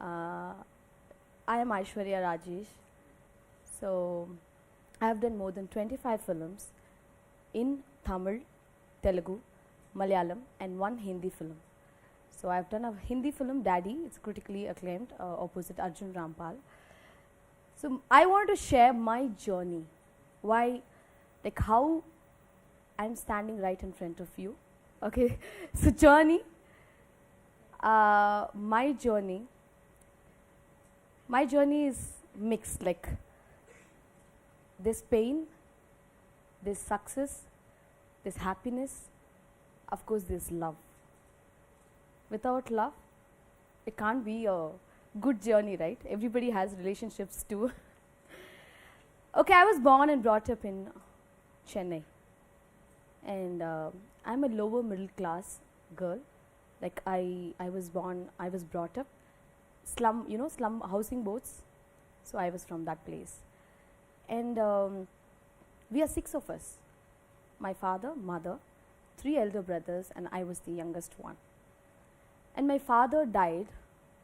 Uh, I am Aishwarya Rajesh. So, I have done more than 25 films in Tamil, Telugu, Malayalam, and one Hindi film. So, I have done a Hindi film, Daddy. It's critically acclaimed, opposite Arjun Rampal. So, I want to share my journey. Why, like, how I'm standing right in front of you. Okay, so journey. My journey. My journey is mixed. Like, there's pain, there's success, there's happiness, of course, there's love. Without love, it can't be a good journey, right? Everybody has relationships too. Okay, I was born and brought up in Chennai, and I'm a lower middle class girl. Like, I was brought up slum, slum housing boards. So I was from that place, and we are 6 of us. My father, mother, 3 elder brothers, and I was the youngest one. And my father died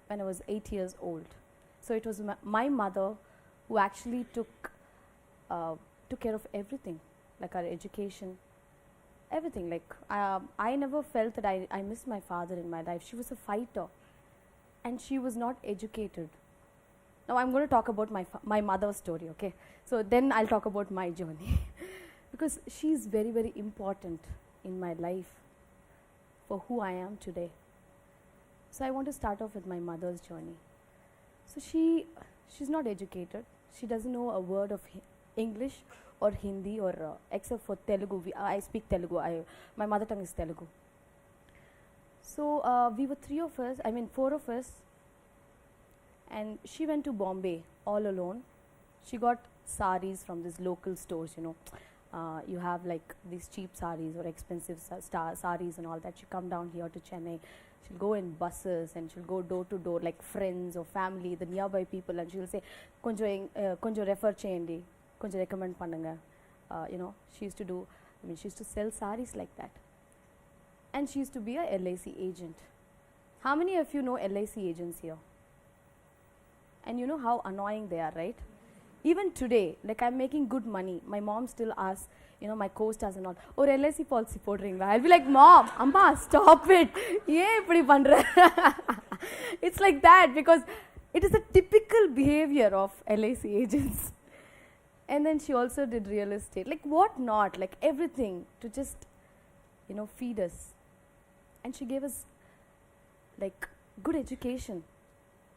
when I was 8 years old. So it was my mother who actually took care of everything, like our education, everything. Like, I never felt that I missed my father in my life. She was a fighter, and she was not educated. Now I'm going to talk about my mother's story, okay? So then I'll talk about my journey. Because she's very, very important in my life for who I am today. So I want to start off with my mother's journey. So she's not educated. She doesn't know a word of English or Hindi, or except for Telugu. I speak Telugu. My mother tongue is Telugu. So we were 4 of us, and she went to Bombay all alone. She got saris from these local stores, you have like these cheap saris or expensive saris and all that. She come down here to Chennai. She'll go in buses and she'll go door to door, like friends or family, the nearby people, and she'll say, konjo refer cheyandi, konjo recommend pannunga. She used to sell saris like that. And she used to be a LIC agent. How many of you know LIC agents here? And you know how annoying they are, right? Even today, like, I'm making good money. My mom still asks, my co-stars and all, or LIC policy podringa. I'll be like, Mom, Amma, stop it. It's like that, because it is a typical behavior of LIC agents. And then she also did real estate. Like, what not? Like, everything to just, feed us. And she gave us, like, good education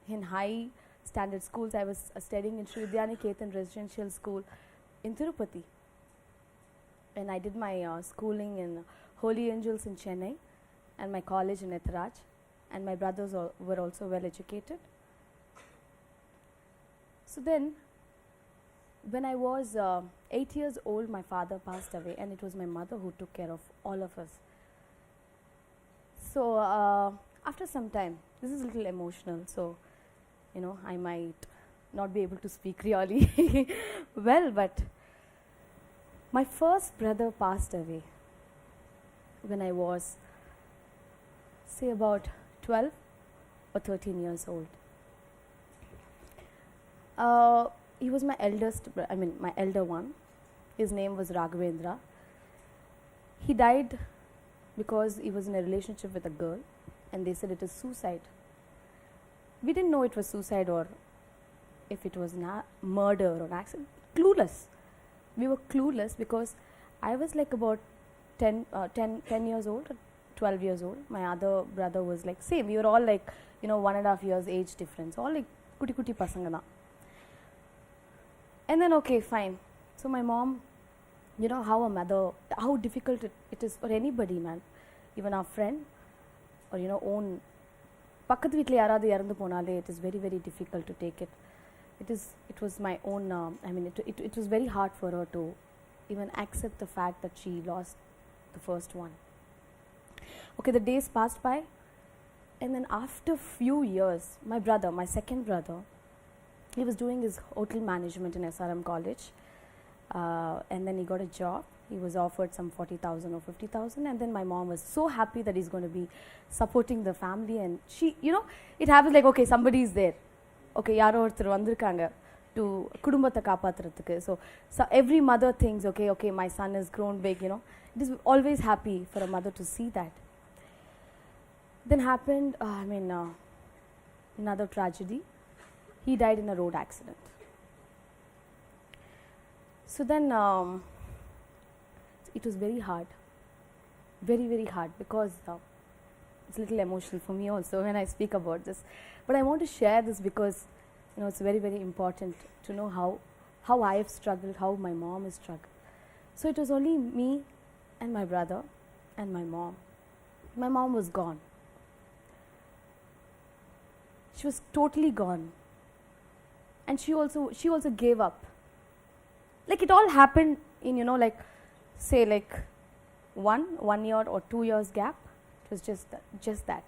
in high standard schools. I was studying in Sri Vidyaniketan Residential School in Tirupati. And I did my schooling in Holy Angels in Chennai, and my college in Etharaj. And my brothers were also well educated. So then, when I was 8 years old, my father passed away, and it was my mother who took care of all of us. So after some time, this is a little emotional, so I might not be able to speak really well, but my first brother passed away when I was, say, about 12 or 13 years old. He was my my elder one. His name was Raghavendra. He died because he was in a relationship with a girl, and they said it is suicide. We didn't know it was suicide or if it was murder or an accident. Clueless. We were clueless because I was like about 10 years old, 12 years old. My other brother was like same. We were all like 1.5 years age difference. All like kuti kuti pasanga na. And then okay, fine. So my mom, how difficult it is for anybody, man. Even our friend or own பக்கத்து வீட்டில் யாராவது இறந்து போனாலே it is very, very difficult to take it. It was my own, it was very hard for her to even accept the fact that she lost the first one. Okay, the days passed by, and then after few years, my second brother, he was doing his hotel management in SRM college, and then he got a job, He was offered some 40,000 or 50,000, and then my mom was so happy that he's going to be supporting the family. And she, it happens like, okay, somebody is there. Okay, yaro orthar vandirukanga to kudumbata kaapathradhukku. So every mother thinks, okay, my son has grown big, It is always happy for a mother to see that. Then happened, another tragedy. He died in a road accident. So then it was very hard, very, very hard, because it's a little emotional for me also when I speak about this. But I want to share this because it's very, very important to know how I have struggled, how my mom has struggled. So it was only me and my brother and my mom. My mom was gone. She was totally gone. And she also gave up. Like it all happened in, say like 1 year or 2 years gap. It was just that.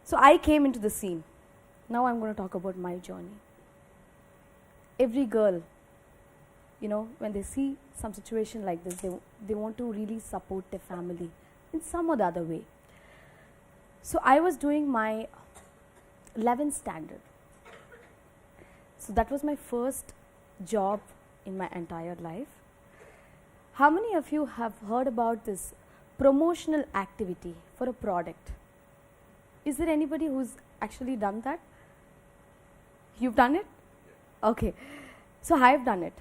So I came into the scene. Now I'm going to talk about my journey. Every girl, when they see some situation like this, they want to really support their family in some or the other way. So I was doing my 11th standard. So that was my first job in my entire life. How many of you have heard about this promotional activity for a product? Is there anybody who's actually done that? You've done it? Okay. So I've done it.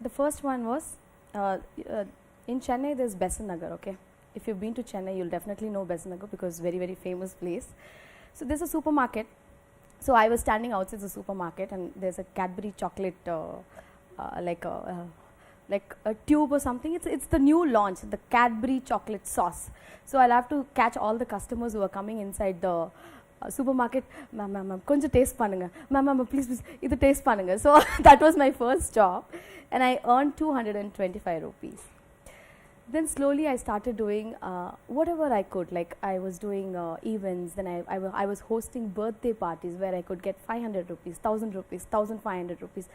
The first one was in Chennai there's Besant Nagar, okay? If you've been to Chennai, you'll definitely know Besant Nagar because it's a very, very famous place. So there's a supermarket. So I was standing outside the supermarket and there's a Cadbury chocolate like a tube or something. It's the new launch, the Cadbury chocolate sauce. So I'll have to catch all the customers who are coming inside the supermarket. Ma'am, konja taste pannunga. Ma'am, please, idu taste pannunga. So that was my first job and I earned 225 rupees. Then slowly I started doing whatever I could. Like I was doing events, then I was hosting birthday parties where I could get 500 rupees, 1000 rupees, 1500 rupees.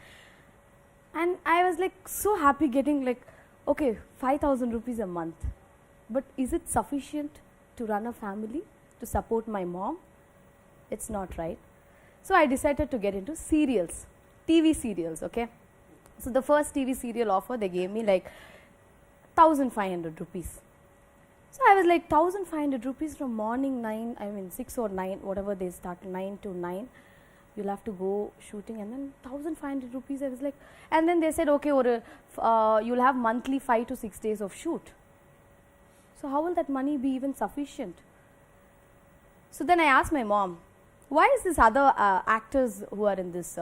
And I was like so happy getting like, okay, 5000 rupees a month. But is it sufficient to run a family, to support my mom? It's not, right? So I decided to get into serials, TV serials, okay? So the first TV serial offer they gave me like 1500 rupees. So I was like 1500 rupees from morning 6 or 9, whatever they start, 9 to 9. You'll have to go shooting and then 1500 rupees. I was like, and then they said, okay, you'll have monthly 5 to 6 days of shoot. So how will that money be even sufficient? So then I asked my mom, why is this other actors who are in this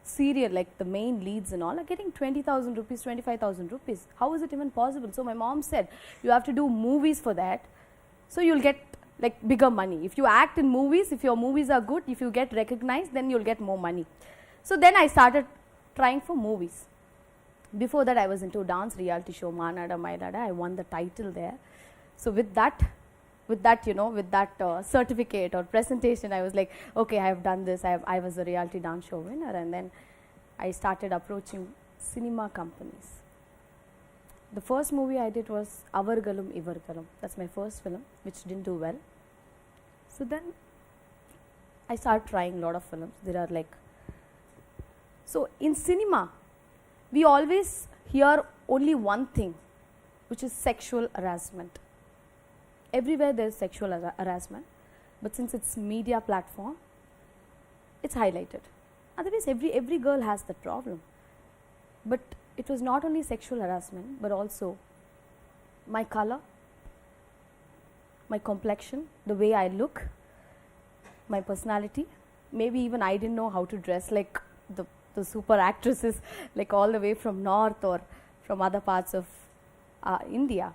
serial, like the main leads and all, are getting 20,000 rupees, 25,000 rupees? How is it even possible? So my mom said, you have to do movies for that. So you'll get like bigger money. If you act in movies, if your movies are good, if you get recognized, then you'll get more money. So then I started trying for movies. Before that I was into dance reality show, Manada Mailada. I won the title there. So with that certificate or presentation, I was like, okay, I have done this. I was a reality dance show winner. And then I started approaching cinema companies. The first movie I did was Avargalum Ivargalum. That's my first film, which didn't do well. So then I started trying a lot of films. There are like, so in cinema, we always hear only one thing, which is sexual harassment. Everywhere there is sexual harassment, but since it's media platform, it's highlighted. Otherwise, every girl has that problem. But it was not only sexual harassment, but also my color, my complexion, the way I look, my personality. Maybe even I didn't know how to dress like the super actresses, like all the way from north or from other parts of India.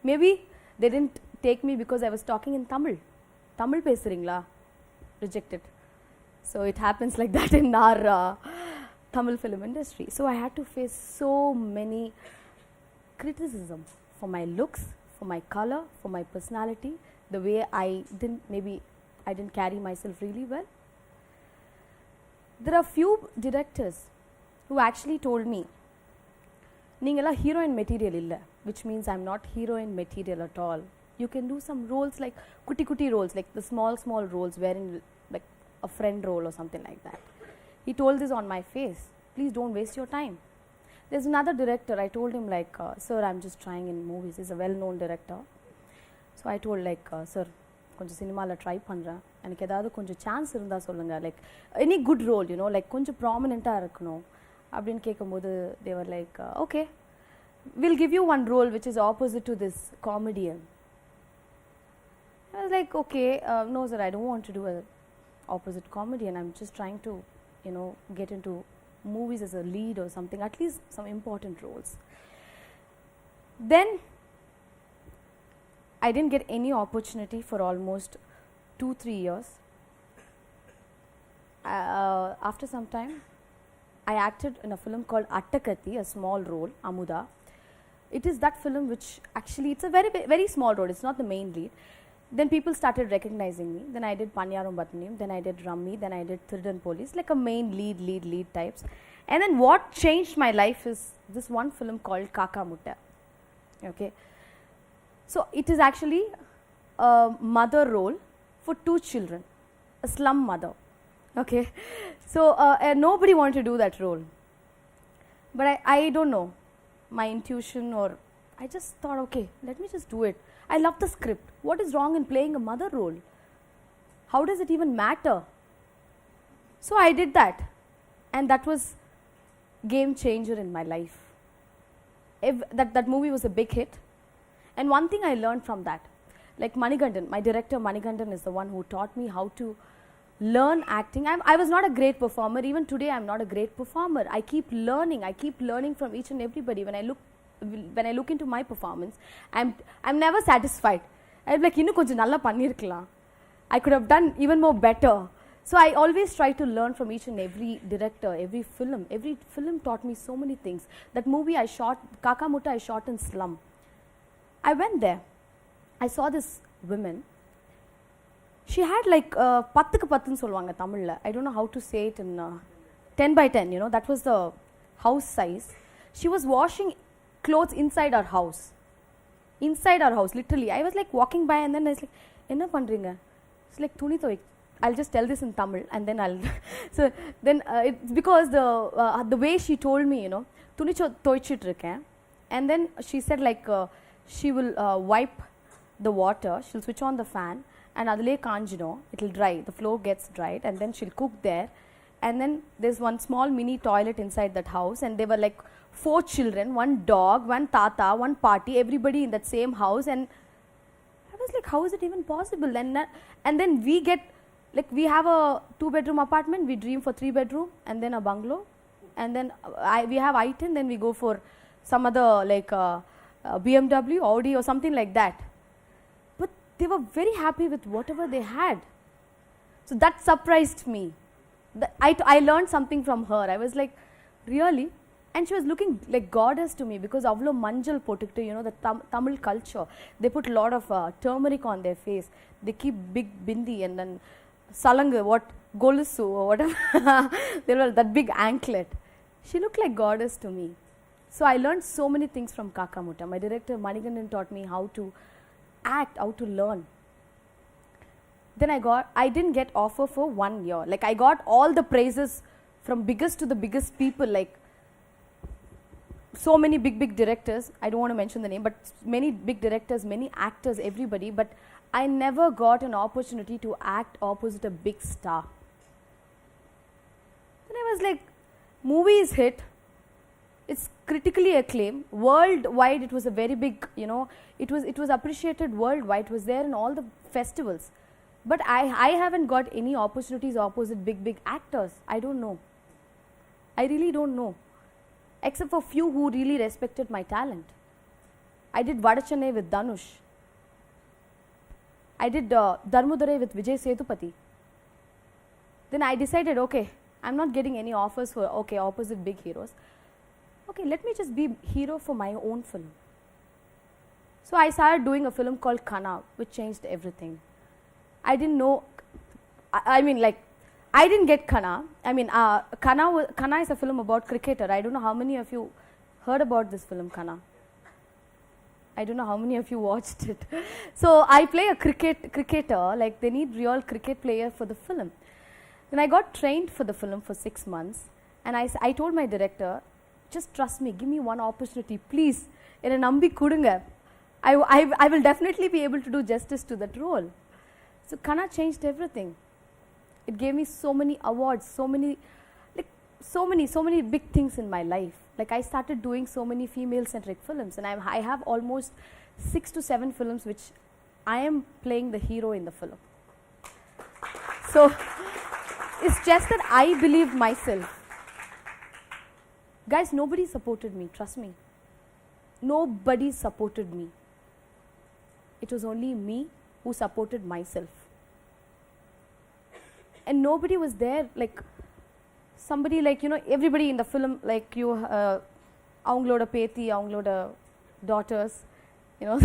Maybe they didn't take me because I was talking in Tamil. Tamil pesuringla? Rejected. So it happens like that in our Tamil film industry. So I had to face so many criticism for my looks, for my color, for my personality, the way I didn't carry myself really well. There are few directors who actually told me, நீங்களாம் heroine material இல்ல, which means I'm not heroine material at all. You can do some roles like kuti roles, like the small roles wherein like a friend role or something like that. He told this on my face. Please don't waste your time. There's another director. I told him like, sir, I'm just trying in movies. He's a well-known director. So I told like, sir, கொஞ்சம் சினிமாவில் try பண்ணுறேன், எனக்கு ஏதாவது கொஞ்சம் chance இருந்தால் சொல்லுங்கள், like any good role you know, like கொஞ்சம் ப்ராமினெண்ட்டாக இருக்கணும் அப்படின்னு கேட்கும்போது they were like, okay, will give you one role which is opposite to this comedian. I was like, okay, no sir, I don't want to do an opposite comedian. I'm just trying to, you know, get into movies as a lead or something, at least some important roles. Then I didn't get any opportunity for almost 2-3 years. After some time, I acted in a film called Attakati, a small role, Amuda. It is that film which actually, it's a very small role, it's not the main lead. Then people started recognizing me. Then I did Panyaram Batniyam, then I did Rummy, then I did Thirdan Police, like a main lead types. And then what changed my life is this one film called Kaka Mutta. Okay. So it is actually a mother role for 2 children, a slum mother. Okay. So nobody wanted to do that role. But I don't know, my intuition, or I just thought, okay, let me just do it. I love the script. What is wrong in playing a mother role? How does it even matter? So I did that, and that was game changer in my life. That movie was a big hit, and one thing I learned from that, like Manikandan, my director Manikandan is the one who taught me how to learn acting. I was not a great performer. Even today I'm not a great performer. I keep learning from each and everybody. When I look into my performance, I'm never satisfied. I'm like, இன்னும் கொஞ்சம் நல்லா பண்ணிருக்கலாம், I could have done even more better. So I always try to learn from each and every director, every film taught me so many things. That movie I shot, Kaka Mutta, I shot in slum. I went there, I saw this woman. She had like 10க்கு 10 ன்னு சொல்வாங்க தமிழ்ல, I don't know how to say it in 10 by 10, you know, that was the house size. She was washing clothes inside our house, literally. I was like walking by, and then I was like, enna pandringa? It's like thuni thoi. I'll just tell this in Tamil, and then I'll so then it's because the way she told me, you know, thuni thoichit iruken, and then she said like she will wipe the water, she'll switch on the fan, and adile kaanjino, it'll dry, the floor gets dried, and then she'll cook there. And then there's one small mini toilet inside that house, and there were like 4 children, 1 dog, 1 tata, 1 party, everybody in that same house. And I was like, how is it even possible? And then we get, like, we have a 2-bedroom apartment, we dream for 3-bedroom, and then a bungalow, and then we have I-10, then we go for some other like BMW, Audi or something like that. But they were very happy with whatever they had. So that surprised me. I learned something from her. I was like, really? And she was looking like goddess to me, because avlo manjal potuktu, you know, the Tamil culture, they put a lot of turmeric on their face, they keep big bindi, and then salangu, what, golusu or whatever there was that big anklet. She looked like goddess to me. So I learned so many things from Kaka Mutta. My director Manikandan taught me how to act, how to learn. Then I didn't get offer for 1 year. Like, I got all the praises from biggest to the biggest people, like so many big directors. I don't want to mention the name, but many big directors, many actors, everybody. But I never got an opportunity to act opposite a big star. Then I was like, movie is hit. It's critically acclaimed. Worldwide, it was a very big, you know, it was appreciated worldwide. It was there in all the festivals. But I haven't got any opportunities opposite big actors. I don't know. I really don't know. Except for few who really respected my talent. I did Vadachane with Dhanush. I did Dharmudurai with Vijay Sethupathi. Then I decided, okay, I'm not getting any offers for, okay, opposite big heroes. Okay, let me just be hero for my own film. So I started doing a film called Kana, which changed everything. I didn't know, I mean, like, I didn't get Kana. I mean, Kana is a film about cricketer. I don't know how many of you heard about this film, Kana. I don't know how many of you watched it. So I play a cricketer, like they need real cricket player for the film. Then I got trained for the film for 6 months, and I told my director, just trust me, give me one opportunity, please. In a nambi kudunga. I will definitely be able to do justice to that role. So Kana changed everything. It gave me so many awards, so many big things in my life. Like I started doing so many female-centric films, and I have almost 6 to 7 films which I am playing the hero in the film. So it's just that I believe myself. Guys, nobody supported me, trust me. Nobody supported me. It was only me who supported myself. And nobody was there, like somebody like, you know, everybody in the film, like you, avangaloda pethi, avangaloda daughters, you know,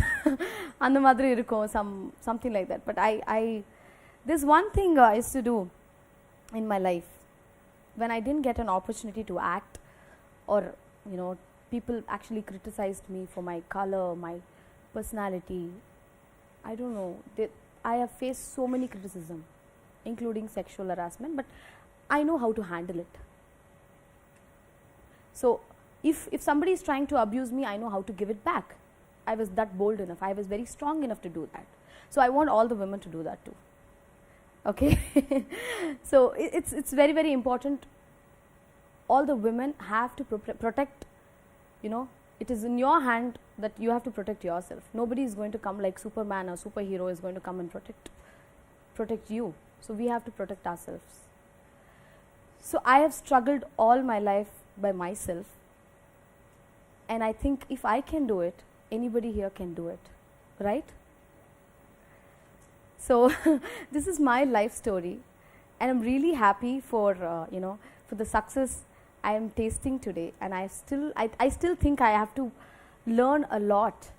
and the madri irukkom, something like that. But there's one thing I used to do in my life. When I didn't get an opportunity to act, or, you know, people actually criticized me for my color, my personality. I don't know. I have faced so many criticism, including sexual harassment, but I know how to handle it. So if somebody is trying to abuse me, I know how to give it back. I was that bold enough. I was very strong enough to do that. So I want all the women to do that too. Okay? So it's very, very important. All the women have to protect, you know, it is in your hand that you have to protect yourself. Nobody is going to come like Superman or superhero is going to come and protect you. So we have to protect ourselves. So I have struggled all my life by myself, and I think if I can do it, anybody here can do it, right? So this is my life story, and I'm really happy for you know, for the success I am tasting today, and I still think I have to learn a lot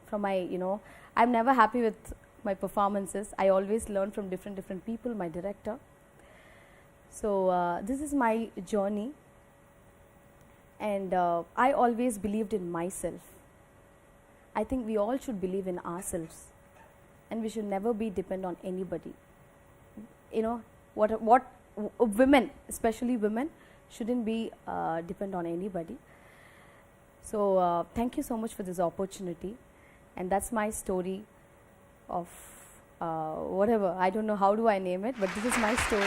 from my, you know, I'm never happy with my performances. I always learn from different people, my director. So this is my journey, and I always believed in myself. I think we all should believe in ourselves, and we should never be dependent on anybody. You know, what women, especially women, shouldn't be dependent on anybody. So thank you so much for this opportunity, and that's my story of whatever, I don't know how do I name it, but this is my story.